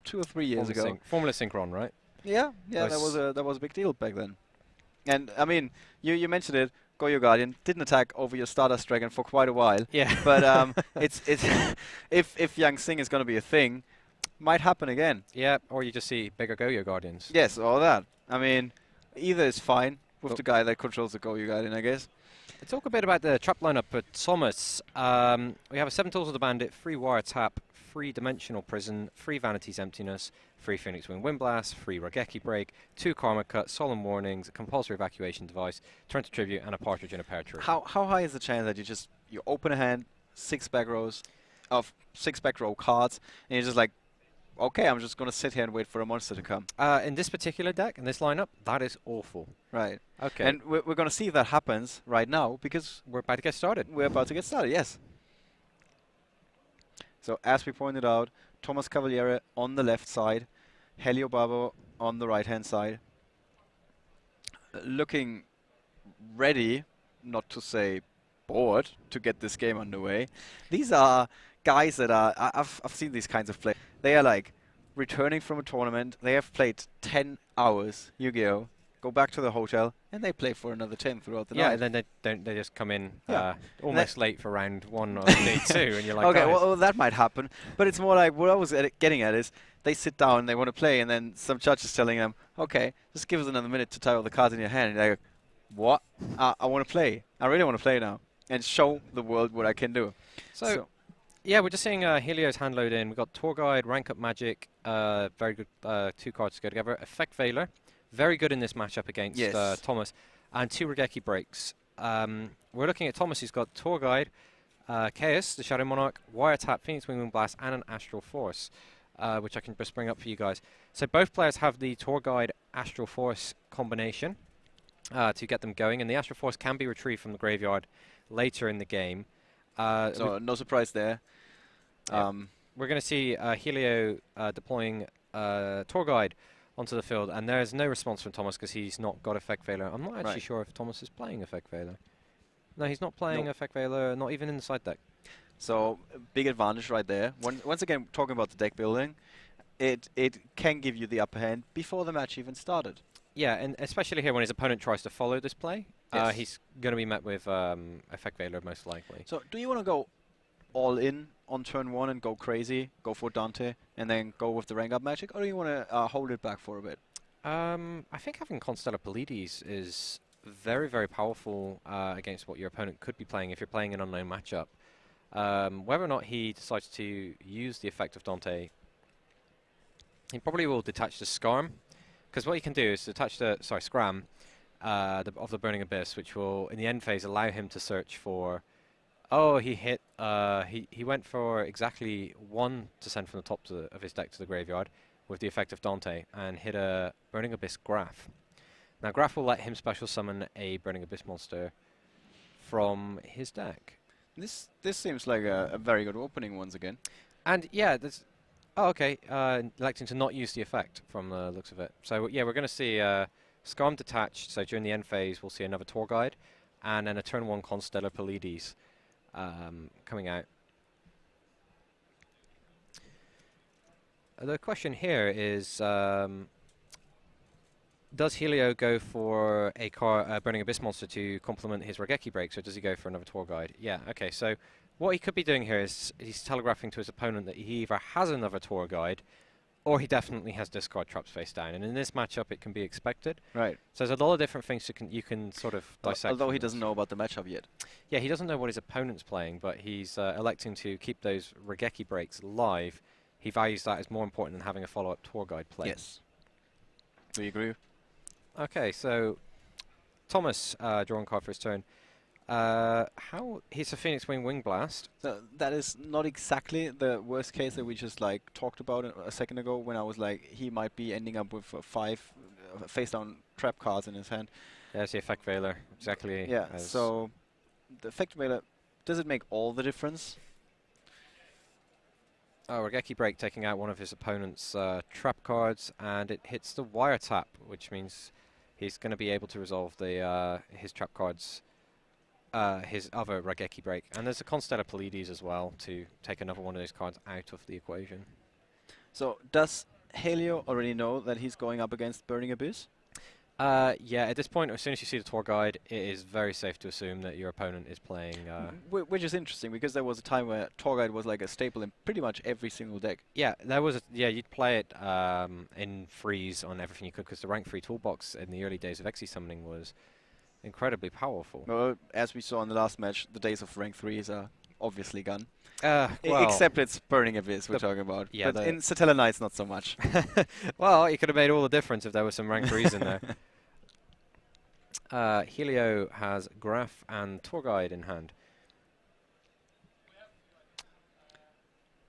2 or 3 years ago. Formula Synchron, right? Yeah, yeah, that was a big deal back then. And I mean, you mentioned it. Go Your Guardian didn't attack over your Stardust Dragon for quite a while. Yeah. But it's if Yang Sing is going to be a thing, might happen again. Yeah, or you just see bigger Go Your Guardians. Yes, or that. I mean, either is fine with the guy that controls the Go Your Guardian, I guess. Let's talk a bit about the trap lineup at Thomas. We have a 7 Tools of the Bandit, free Wiretap, free Dimensional Prison, free Vanity's Emptiness, free Phoenix Wing Windblast, free Rageki Break, 2 Karma Cut, Solemn Warnings, a compulsory evacuation device, turn to tribute, and a partridge in a pear tree. How high is the chance that you open a hand, 6 back rows of 6 back row cards, and you're just like, okay, I'm just going to sit here and wait for a monster to come? In this particular deck, in this lineup, that is awful. Right. Okay. And we're going to see if that happens right now, because we're about to get started. We're about to get started, yes. So as we pointed out, Thomas Cavaliere on the left side, Helio Babo on the right-hand side. Looking ready, not to say bored, to get this game underway. These are guys that are, I've seen these kinds of play. They are like returning from a tournament. They have played 10 hours Yu-Gi-Oh! Go back to the hotel, and they play for another 10 throughout the night. Yeah, and then they just come in almost late for round 1 on day 2, and you're like, okay, guys. well, that might happen. But it's more like, what I was getting at is, they sit down, they want to play, and then some judge is telling them, okay, just give us another minute to tie all the cards in your hand. And they're like, what? I want to play. I really want to play now. And show the world what I can do. So yeah, we're just seeing Helio's hand load in. We've got Tour Guide, Rank Up Magic, very good 2 cards to go together. Effect Veiler, very good in this matchup against Thomas. And 2 Rageki Breaks. We're looking at Thomas, who's got Tour Guide, Chaos, the Shadow Monarch, Wiretap, Phoenix Wing Blast, and an Astral Force, which I can just bring up for you guys. So both players have the Tour Guide Astral Force combination to get them going, and the Astral Force can be retrieved from the graveyard later in the game. So no surprise there. We're going to see Helio deploying Tour Guide onto the field, and there's no response from Thomas because he's not got Effect Veiler. I'm not actually sure if Thomas is playing Effect Veiler. No, he's not playing Effect Veiler, not even in the side deck. So big advantage right there. Once again, talking about the deck building, it can give you the upper hand before the match even started. Yeah, and especially here when his opponent tries to follow this play, he's going to be met with Effect Veiler most likely. So do you want to go all in on turn 1 and go crazy, go for Dante, and then go with the Rank Up Magic, or do you want to hold it back for a bit? I think having Constellar Pleiades is very, very powerful against what your opponent could be playing if you're playing an unknown matchup. Whether or not he decides to use the effect of Dante, he probably will detach the Scarm, because what he can do is detach the Scram of the Burning Abyss, which will, in the end phase, allow him to search for. Oh, he hit. He went for exactly 1 to send from the top of his deck to the graveyard with the effect of Dante, and hit a Burning Abyss Graph. Now, Graph will let him special summon a Burning Abyss monster from his deck. This seems like a very good opening once again. And yeah, there's. Oh, okay. Electing to not use the effect from the looks of it. So yeah, we're going to see Scarm detached. So during the end phase, we'll see another Tour Guide, and then a turn 1 Constellar Pleiades coming out. The question here is, does Helio go for a Burning Abyss monster to complement his Rageki Breaks, or does he go for another Tour Guide? Yeah, okay, so what he could be doing here is he's telegraphing to his opponent that he either has another Tour Guide, or he definitely has discard traps face down. And in this matchup, it can be expected. Right. So there's a lot of different things you can sort of dissect. Although he doesn't know about the matchup yet. Yeah, he doesn't know what his opponent's playing, but he's electing to keep those Rageki Breaks live. He values that as more important than having a follow-up Tour Guide play. Yes. Do you agree? Okay, so Thomas drawing card for his turn. He's a Phoenix Wing Blast. So that is not exactly the worst case that we just like talked about a second ago, when I was like, he might be ending up with 5 face-down trap cards in his hand. There's the Effect Veiler, exactly. Yeah, so the Effect Veiler, does it make all the difference? Oh, Rageki Break taking out one of his opponent's trap cards, and it hits the Wiretap, which means he's going to be able to resolve the his trap cards, his other Rageki Break. And there's a Constellar Pleiades as well to take another one of those cards out of the equation. So does Helio already know that he's going up against Burning Abyss? Yeah, at this point, as soon as you see the tour guide, it is very safe to assume that your opponent is playing. Which is interesting because there was a time where tour guide was like a staple in pretty much every single deck. Yeah, there was. Yeah, you'd play it in freeze on everything you could, because the rank 3 toolbox in the early days of XE summoning was incredibly powerful. Well, as we saw in the last match, the days of rank 3s are obviously gone. Well, Except it's Burning Abyss we're talking about. yeah, but in Satella Knights, not so much. well, it could have made all the difference if there was some rank 3s in there. Helio has Graph and Tour Guide in hand.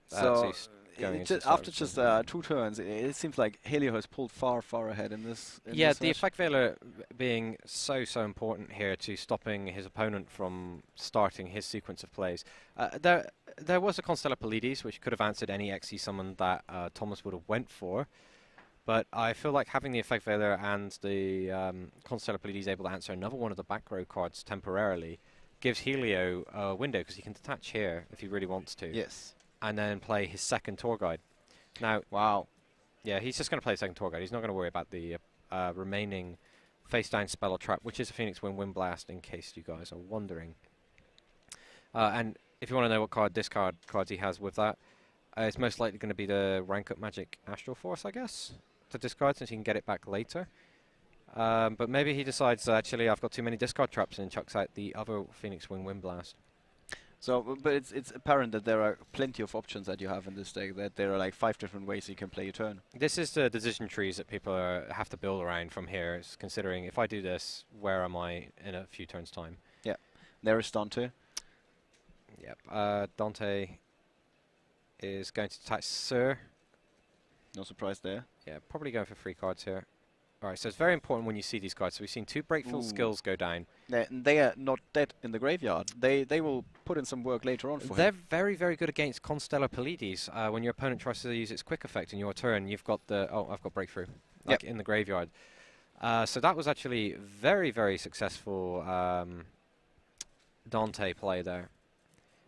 So he's going into after Cyrus just Madrid. 2 turns, it seems like Helio has pulled far, far ahead in this. Yeah, this the match. effect veiler being so important here to stopping his opponent from starting his sequence of plays. There was a Constellar Pallades, which could have answered any XE summon that Thomas would have went for. But I feel like having the effect veiler and the Constellar Pallades able to answer another one of the back row cards temporarily gives Helio a window, because he can detach here if he really wants to. Yes. And then play his second tour guide. Now, Wow. yeah, he's just going to play a second tour guide. He's not going to worry about the remaining face down spell or trap, which is a Phoenix Wind Blast, in case you guys are wondering. And if you want to know what discard cards he has with that, it's most likely going to be the rank up Magic Astral Force, I guess, to discard, since he can get it back later. But maybe he decides, actually, I've got too many discard traps, and chucks out the other Phoenix Wind Blast. So, but it's apparent that there are plenty of options that you have in this deck. That there are like 5 different ways you can play your turn. This is the decision trees that people have to build around from here. It's considering, if I do this, where am I in a few turns' time? Yeah. There is Dante. Yep. Dante is going to attach Sir. No surprise there. Yeah, probably going for 3 cards here. Alright, so it's very important when you see these cards. So we've seen 2 Breakfield skills go down. They are not dead in the graveyard. They will put in some work later on for They're him. very good against Constellar Pallades. When your opponent tries to use its quick effect in your turn, you've got the... Oh, I've got Breakthrough. Like in the graveyard. So that was actually very successful Dante play there.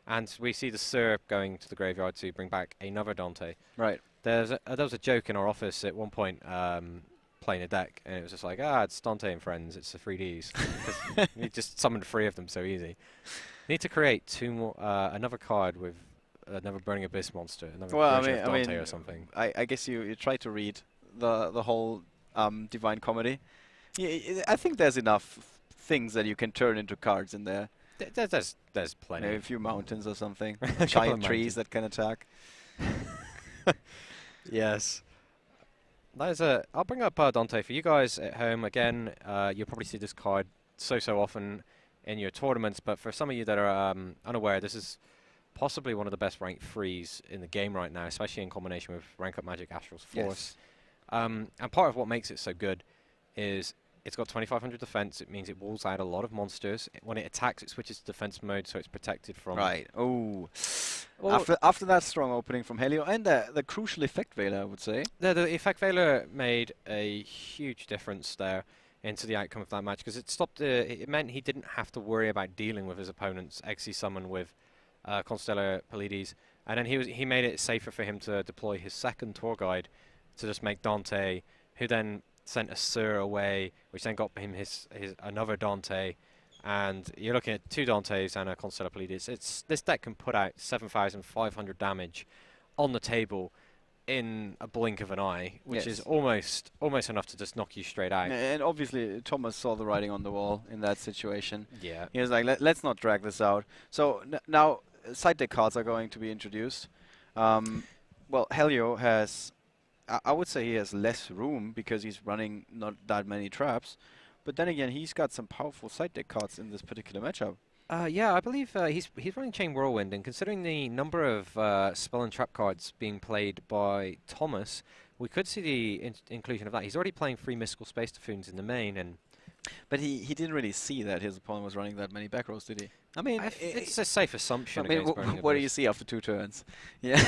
And we see the Sir going to the graveyard to bring back another Dante. Right. There was a joke in our office at one point, playing a deck, and it was just like, it's Dante and friends, it's the 3Ds. You just summoned 3 of them so easy. You need to create 2 more, another card with another Burning Abyss monster, another version of Dante or something. I guess you try to read the whole Divine Comedy. I think there's enough things that you can turn into cards in there. There's plenty. Maybe a few mountains or something. Couple Giant of trees that can attack. Yes. I'll bring up Dante for you guys at home again. You'll probably see this card so often in your tournaments, but for some of you that are unaware, this is possibly one of the best rank 3s in the game right now, especially in combination with rank up Magic Astral's Force. And part of what makes it so good is it's got 2500 defense. It means it walls out a lot of monsters. When it attacks, it switches to defense mode, so it's protected from... Right. Oh. Well, After that strong opening from Helio and the crucial effect veiler, I would say. The effect veiler made a huge difference there into the outcome of that match, because it stopped. It meant he didn't have to worry about dealing with his opponent's XE summon with Constellar Pallades, and then he made it safer for him to deploy his second tour guide to just make Dante, who then sent a Sir away, which then got him his another Dante. And you're looking at 2 Dantes and a Constellar Pallades. This deck can put out 7,500 damage on the table in a blink of an eye, which is almost enough to just knock you straight out. And obviously, Thomas saw the writing on the wall in that situation. Yeah. He was like, let's not drag this out. So now side deck cards are going to be introduced. Well, Helio has, I would say he has less room because he's running not that many traps. But then again, he's got some powerful side deck cards in this particular matchup. Yeah, I believe he's running Chain Whirlwind, and considering the number of spell and trap cards being played by Thomas, we could see the inclusion of that. He's already playing 3 Mystical Space Typhoons in the main, but he didn't really see that his opponent was running that many back rows, did he? I mean, it's a safe assumption. I mean, what do you see after 2 turns? Yeah.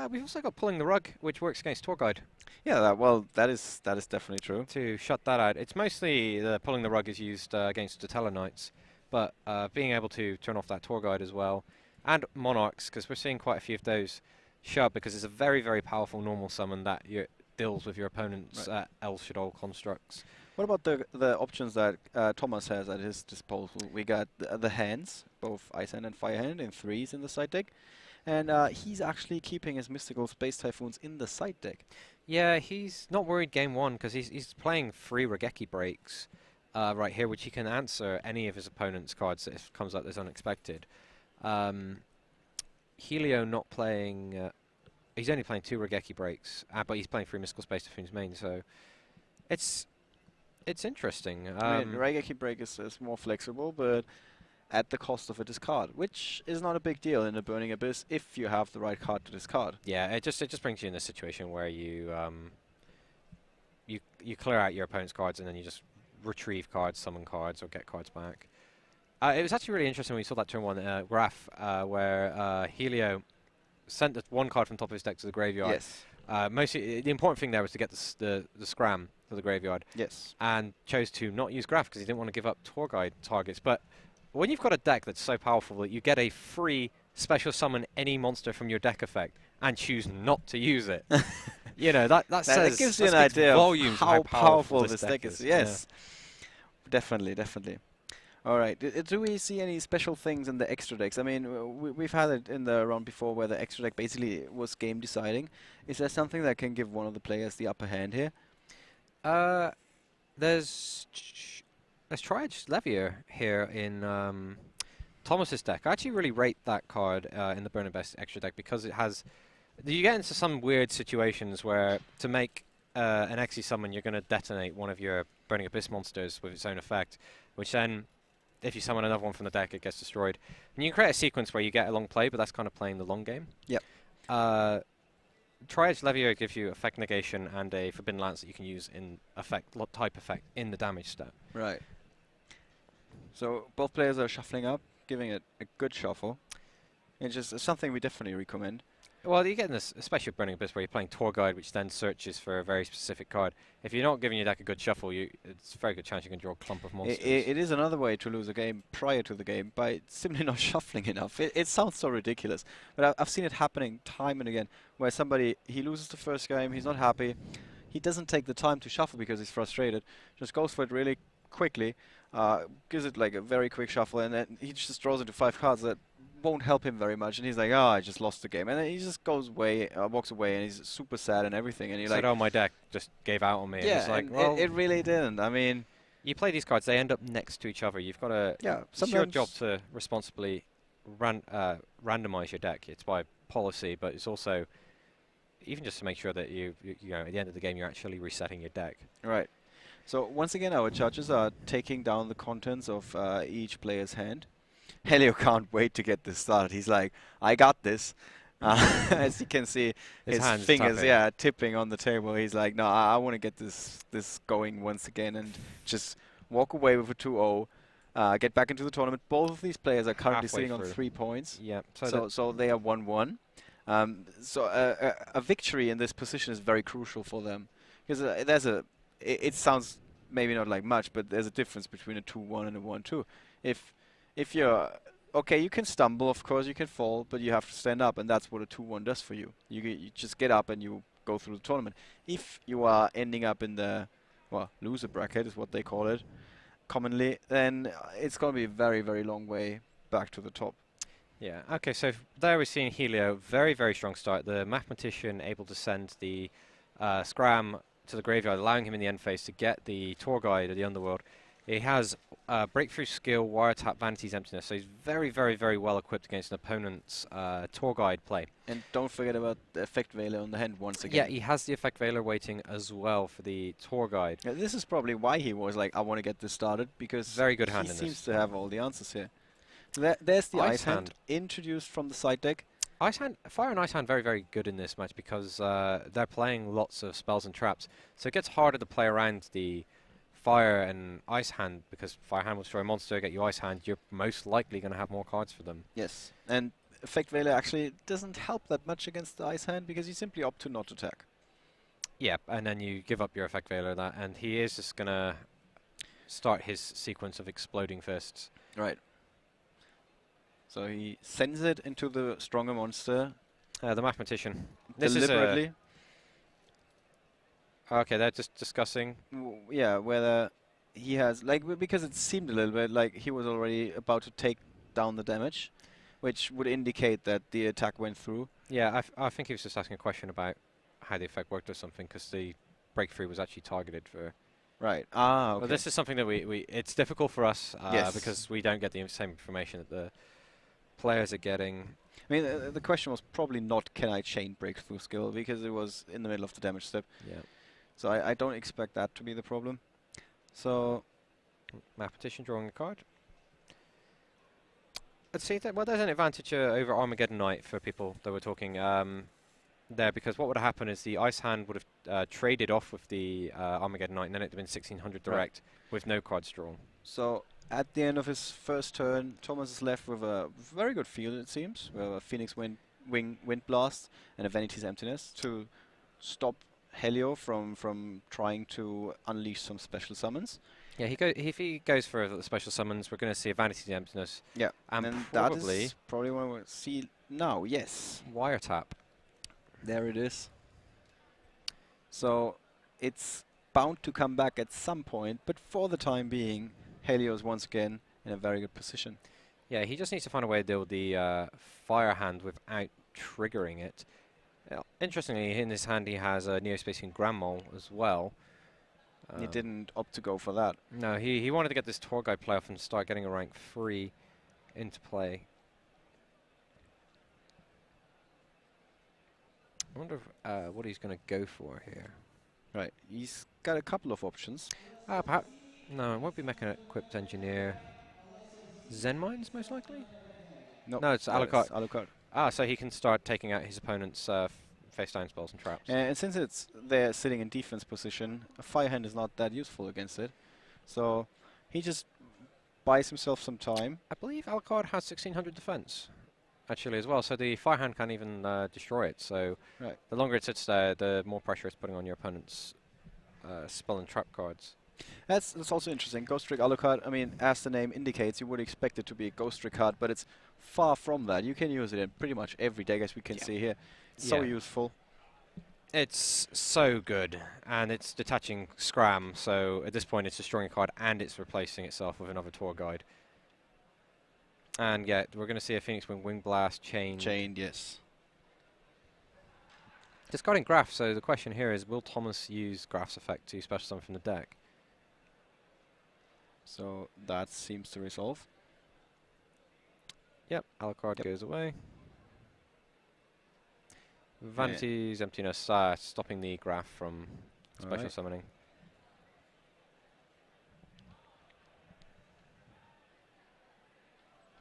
We've also got Pulling the Rug, which works against Tour Guide. Yeah, that is definitely true. To shut that out, it's mostly the Pulling the Rug is used against Satella Knights, but being able to turn off that Tour Guide as well, and Monarchs, because we're seeing quite a few of those. shut because it's a very, very powerful normal summon that deals with your opponent's El Shaddol constructs. What about the options that Thomas has at his disposal? We got the hands, both Ice Hand and Fire Hand, in 3s in the side deck. And he's actually keeping his mystical Space Typhoons in the side deck. Yeah, he's not worried game 1 because he's playing 3 Regeki breaks right here, which he can answer any of his opponent's cards if it comes out as unexpected. Helio not playing... he's only playing 2 Regeki breaks, but he's playing 3 Mystical Space Typhoons main, so it's interesting. I mean, Regeki Break is more flexible, but at the cost of a discard, which is not a big deal in a Burning Abyss if you have the right card to discard. Yeah, it just brings you in a situation where you you clear out your opponent's cards and then you just retrieve cards, summon cards, or get cards back. It was actually really interesting when we saw that turn 1 graph where Helio sent the 1 card from top of his deck to the graveyard. Yes. Mostly, the important thing there was to get the scram to the graveyard. Yes. And chose to not use graph because he didn't want to give up tour guide targets. But when you've got a deck that's so powerful that you get a free special summon any monster from your deck effect and choose not to use it, you know, that says... That gives you an idea of how powerful this deck is. Yes. Yeah. Definitely, definitely. All right. Do we see any special things in the extra decks? I mean, we've had it in the round before where the extra deck basically was game deciding. Is there something that can give one of the players the upper hand here? There's Triage Levier here in Thomas's deck. I actually really rate that card in the Burning Best extra deck because it has... You get into some weird situations where to make an Xe summon, you're going to detonate one of your Burning Abyss monsters with its own effect, which then, if you summon another one from the deck, it gets destroyed. And you can create a sequence where you get a long play, but that's kind of playing the long game. Yep. Triage Levier gives you effect negation and a Forbidden Lance that you can use in type effect in the damage step. Right. So both players are shuffling up, giving it a good shuffle. It's just something we definitely recommend. Well, you get in this, especially with Burning Abyss, where you're playing Tour Guide, which then searches for a very specific card. If you're not giving your deck a good shuffle, it's a very good chance you can draw a clump of monsters. It is another way to lose a game prior to the game by simply not shuffling enough. It sounds so ridiculous, but I've seen it happening time and again, where somebody, he loses the first game, he's not happy, he doesn't take the time to shuffle because he's frustrated, just goes for it really quickly, gives it like a very quick shuffle, and then he just draws into 5 cards that won't help him very much, and he's like, oh, I just lost the game, and then he just goes away, walks away, and he's super sad and everything, and you're like, oh, my deck just gave out on me. Yeah, it's like, and well, it really didn't. I mean, you play these cards, they end up next to each other. You've got to, it's your job to responsibly randomize your deck. It's by policy, but it's also even just to make sure that you know, at the end of the game, you're actually resetting your deck. Right. So once again, our judges are taking down the contents of each player's hand. Helio can't wait to get this started. He's like, I got this. As you can see, his fingers, tipping on the table. He's like, no, I want to get this going once again and just walk away with a 2-0, get back into the tournament. Both of these players are currently sitting on 3 points. Yeah. So they are 1-1. So a victory in this position is very crucial for them because it sounds maybe not like much, but there's a difference between a 2-1 and a 1-2. If you're okay, you can stumble, of course, you can fall, but you have to stand up, and that's what a 2-1 does for you. You just get up and you go through the tournament. If you are ending up in the, well, loser bracket is what they call it commonly, then it's going to be a very, very long way back to the top. Yeah, okay, so there we're seeing Helio, very, very strong start. The Mathematician able to send the Scram to the graveyard, allowing him in the end phase to get the Tour Guide of the Underworld. He has Breakthrough Skill, Wiretap, Vanity's Emptiness, so he's very, very, very well equipped against an opponent's Tour Guide play. And don't forget about the Effect Veiler on the hand once again. Yeah, he has the Effect Veiler waiting as well for the Tour Guide. Yeah, this is probably why he was like, I want to get this started, because very good hand he seems to have all the answers here. There's the Ice Hand introduced from the side deck. Fire and Ice Hand very, very good in this match because they're playing lots of spells and traps. So it gets harder to play around the Fire and Ice Hand because Fire Hand will destroy a monster, get you Ice Hand, you're most likely going to have more cards for them. Yes, and Effect Veiler actually doesn't help that much against the Ice Hand because you simply opt to not attack. Yeah, and then you give up your Effect Veiler that, and he is just going to start his sequence of exploding fists. Right. So he sends it into the stronger monster. The mathematician. This is deliberately. okay, they're just discussing. Yeah, whether he has like because it seemed a little bit like he was already about to take down the damage, which would indicate that the attack went through. Yeah, I think he was just asking a question about how the effect worked or something, because the breakthrough was actually targeted for. Right. Ah, Well, okay. this is something that it's difficult for us Yes. because we don't get the same information that the players are getting. I mean, the question was probably not can I chain breakthrough skill because it was in the middle of the damage step. Yeah. So I don't expect that to be the problem. So Mathematician drawing a card. Let's see. Well, there's an advantage over Armageddon Knight for people that were talking there, because what would have happened is the Ice Hand would have traded off with the Armageddon Knight, and then it would have been 1600 direct with no cards drawn. So at the end of his first turn, Thomas is left with a very good field, it seems, with a Phoenix Wind Blast and a Vanity's Emptiness to stop Helio from trying to unleash some special summons. Yeah, if he goes for the special summons, we're going to see a Vanity's Emptiness. Yeah, And that probably is probably what we'll see now. Yes, Wiretap. there it is. So it's bound to come back at some point, but for the time being, Helio is once again in a very good position. Yeah, he just needs to find a way to deal with the Fire Hand without triggering it. Interestingly, in his hand he has a Neospatian Grand Mole as well. He didn't opt to go for that. No, he wanted to get this Tour Guide playoff and start getting a rank 3 into play. I wonder what he's going to go for here. Right, he's got a couple of options. Perhaps. No, it won't be Mecha Equipped Engineer. Zen Mines, most likely? No, it's Alucard. Alucard. So he can start taking out his opponent's face down spells and traps. And since they're sitting in defense position, a Fire Hand is not that useful against it. So he just buys himself some time. I believe Alucard has 1600 defense, actually, as well. So the Fire Hand can't even destroy it. So the longer it sits there, the more pressure it's putting on your opponent's spell and trap cards. That's also interesting. Ghost Trick Alucard, I mean, as the name indicates, you would expect it to be a Ghost Trick card, but it's far from that. You can use it in pretty much every deck, as we can see here. It's so useful. It's so good, and it's detaching Scram, so at this point it's destroying a card and it's replacing itself with another Tour Guide. And yeah, we're going to see a Phoenix Wing Blast chained. Chained, yes. Discarding Graph, so the question here is, will Thomas use Graph's effect to special summon from the deck? So that seems to resolve. Yep, Alucard goes away. Vanity's Emptiness, stopping the Graph from special summoning.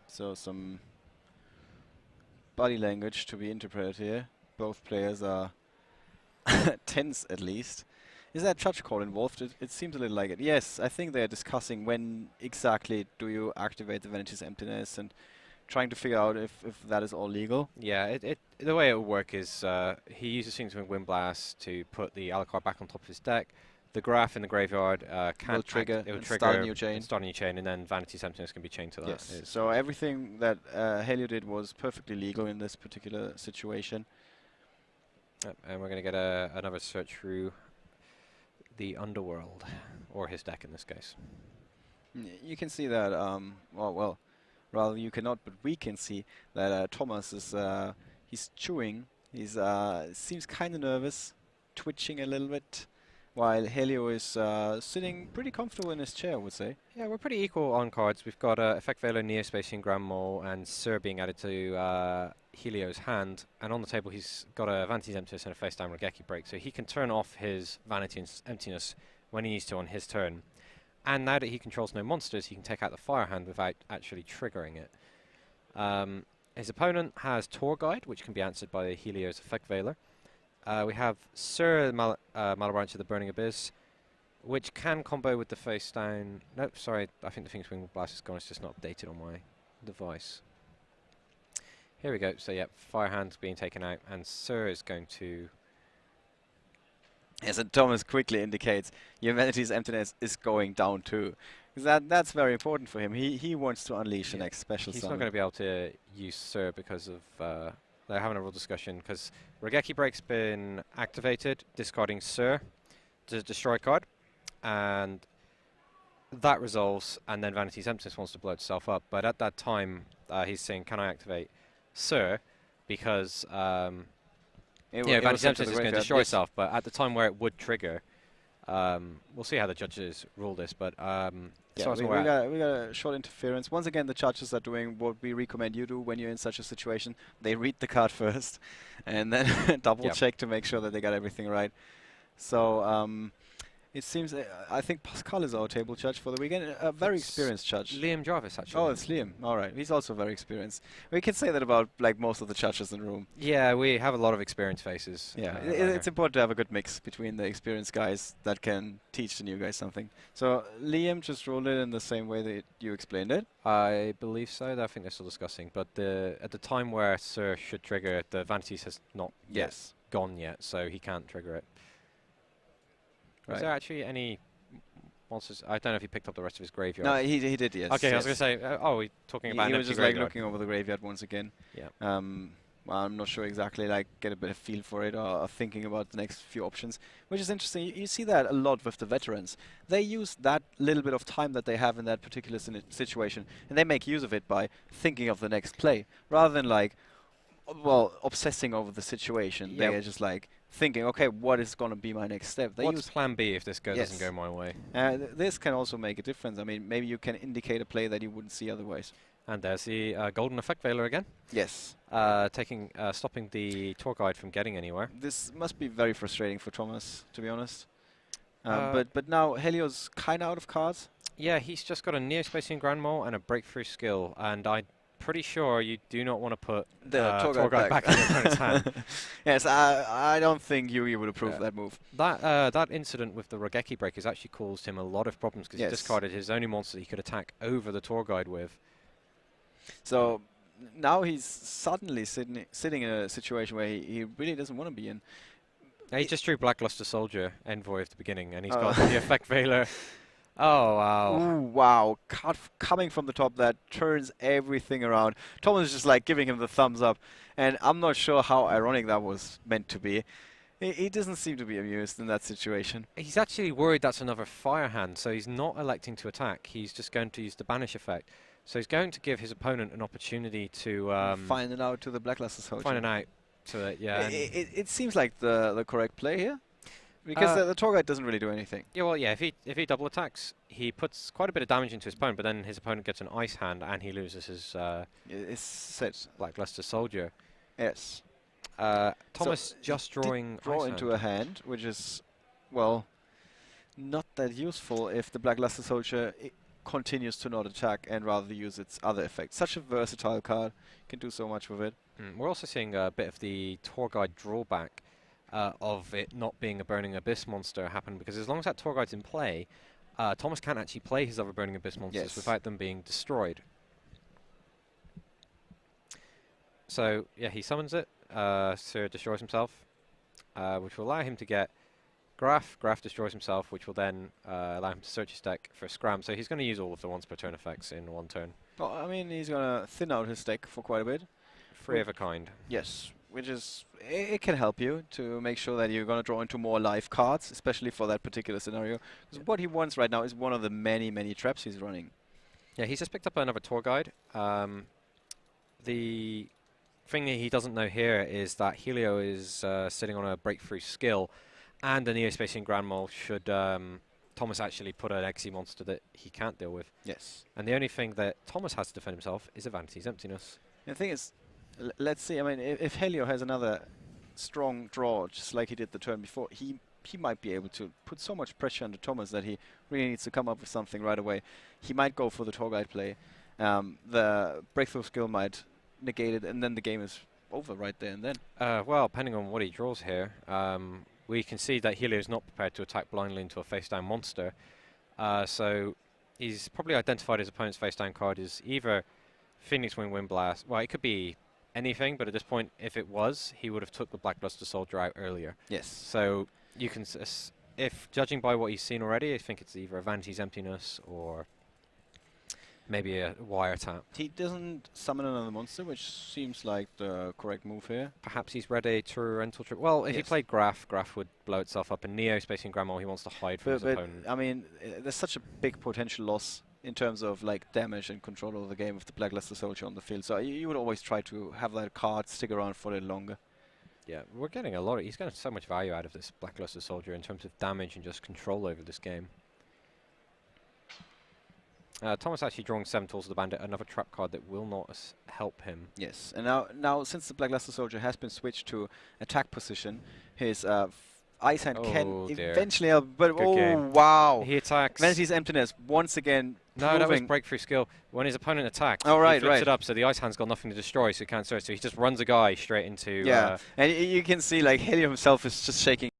So some body language to be interpreted here. Both players are tense, at least. Is that judge call involved? It seems a little like it. Yes, I think they're discussing when exactly do you activate the Vanity's Emptiness and trying to figure out if that is all legal. Yeah, the way it will work is he uses Phoenix Wind Blast to put the Alucard back on top of his deck. The Graph in the graveyard will trigger, start a new chain. Start a new chain, and then Vanity's Emptiness can be chained to that. Yes. So everything that Helio did was perfectly legal in this particular situation. Yep, and we're going to get another search through the Underworld, or his deck in this case. You can see that, well, rather you cannot, but we can see that Thomas is, he's chewing. He's seems kind of nervous, twitching a little bit, while Helio is sitting pretty comfortable in his chair, I would say. Yeah, we're pretty equal on cards. We've got Effect Veiler, Neospatian Grand Mole, and Sir being added to Helio's hand. And on the table, he's got a Vanity's Emptiness and a face down Regeki Break, so he can turn off his Vanity's Emptiness when he needs to on his turn. And now that he controls no monsters, he can take out the Fire Hand without actually triggering it. His opponent has Tour Guide, which can be answered by Helio's Effect Veiler. We have Sir Malabranch of the Burning Abyss, which can combo with the face down. Nope, sorry, I think the Phoenix Wing Blast is gone. It's just not updated on my device. Here we go. So, yeah, Fire Hand's being taken out, and Sir is going to. Yes, and Thomas quickly indicates your Vanity's Emptiness is going down too. That's very important for him. He wants to unleash the next special He's summon. not going to be able to use Sir because of They're having a real discussion because Regeki Break's been activated, discarding Sir to destroy a card, and that resolves, and then Vanity's Emptiness wants to blow itself up. But at that time, he's saying, "Can I activate Sir?" Because Vanity's Emptiness is going to destroy itself. But at the time where it would trigger, we'll see how the judges rule this. But yeah, we got a short interference. Once again, the judges are doing what we recommend you do when you're in such a situation. They read the card first, and then double check to make sure that they got everything right. So it seems, I think Pascal is our table judge for the weekend, a very experienced judge. Liam Jarvis, actually. Oh, it's Liam. All right. He's also very experienced. We can say that about like most of the judges in the room. Yeah, we have a lot of experienced faces. Yeah, it's important to have a good mix between the experienced guys that can teach the new guys something. So Liam just ruled it in the same way that you explained it. I believe so. I think they're still discussing. But at the time where Sir should trigger, the Vanities has not gone yet, so he can't trigger it. Right. Is there actually any monsters? I don't know if he picked up the rest of his graveyard. No, he did, yes. Okay, yes. I was going to say, we're talking about he an was just graveyard. like looking over the graveyard once again. Yeah. Well, I'm not sure exactly, like, get a bit of feel for it or thinking about the next few options, which is interesting. You see that a lot with the veterans. They use that little bit of time that they have in that particular situation, and they make use of it by thinking of the next play, rather than, like, well, obsessing over the situation. They are just, like, thinking, okay, what is going to be my next step? They What's plan B if this doesn't go my way? This can also make a difference. I mean, maybe you can indicate a play that you wouldn't see otherwise. And there's the Golden Effect Veiler again. Yes. Stopping the tour guide from getting anywhere. This must be very frustrating for Thomas, to be honest. But now Helio's kind of out of cards. Yeah, he's just got a Neo-Spacian Grand Mole and a Breakthrough Skill, and I'm pretty sure you do not want to put the tour guide back in your opponent's hand. Yes, I don't think you would approve that move. That incident with the Regeki Break has actually caused him a lot of problems because he discarded his only monster he could attack over the tour guide with. So now he's suddenly sitting in a situation where he really doesn't want to be in. Yeah, he just drew Blackluster Soldier Envoy at the beginning, and he's got the Effect Veiler. Oh, wow. Ooh, wow. Card coming from the top that turns everything around. Thomas is just like giving him the thumbs up, and I'm not sure how ironic that was meant to be. He doesn't seem to be amused in that situation. He's actually worried that's another Fire Hand, so he's not electing to attack. He's just going to use the Banish effect. So he's going to give his opponent an opportunity to find it out to the Blackluster Soldier. Find it out to it, yeah. It seems like the correct play here. Because the tour guide doesn't really do anything. Yeah, well, yeah. If he double attacks, he puts quite a bit of damage into his opponent, but then his opponent gets an Ice Hand and he loses his set Blackluster Soldier. Yes. Thomas so just drawing draw into a hand, which is, well, not that useful if the Blackluster Soldier continues to not attack and rather use its other effects. Such a versatile card, can do so much with it. We're also seeing a bit of the tour guide drawback of it not being a Burning Abyss monster happen, because as long as that tour guide's in play, Thomas can't actually play his other Burning Abyss monsters without them being destroyed. So, yeah, he summons it, Sir destroys himself, which will allow him to get Graf. Graf destroys himself, which will then allow him to search his deck for a Scram. So he's going to use all of the once per turn effects in one turn. Well, I mean, he's going to thin out his deck for quite a bit. 3 of a kind. Yes, which is, it can help you to make sure that you're going to draw into more live cards, especially for that particular scenario. Because what he wants right now is one of the many, many traps he's running. Yeah, he's just picked up another tour guide. The thing that he doesn't know here is that Helio is sitting on a Breakthrough Skill and a Neo-Spacian Grand Mole should Thomas actually put an Exy monster that he can't deal with. Yes. And the only thing that Thomas has to defend himself is a Vanity's Emptiness. The thing is, let's see, I mean, if Helio has another strong draw, just like he did the turn before, he might be able to put so much pressure on Thomas that he really needs to come up with something right away. He might go for the tour guide play. The Breakthrough Skill might negate it, and then the game is over right there and then. Well, depending on what he draws here, we can see that Helio is not prepared to attack blindly into a face-down monster. So he's probably identified his opponent's face-down card as either Phoenix Wing Wind Blast. Well, it could be anything, but at this point, if it was, he would have took the Blackluster Soldier out earlier. Yes. So you can, if judging by what he's seen already, I think it's either a Vanity's Emptiness or maybe a wiretap. He doesn't summon another monster, which seems like the correct move here. Perhaps he's ready to rental trip. Well, if he Yes. played Graf, Graf would blow itself up. And Neo spacing Grandma, he wants to hide from his opponent. I mean, there's such a big potential loss in terms of like damage and control of the game with the Blackluster Soldier on the field. So you would always try to have that card stick around for a little longer. Yeah, we're getting a lot of... He's getting so much value out of this Blackluster Soldier in terms of damage and just control over this game. Thomas actually drawing 7 Tools of the Bandit, another trap card that will not help him. Yes, and now since the Blackluster Soldier has been switched to attack position, his Ice Hand can eventually help. But wow! He attacks. Vanity's Emptiness once again. No, that was breakthrough skill. When his opponent attacks, oh, right, he flips it up, so the Ice Hand's got nothing to destroy, so he can't search. So he just runs a guy straight into... yeah, and you can see like Helio himself is just shaking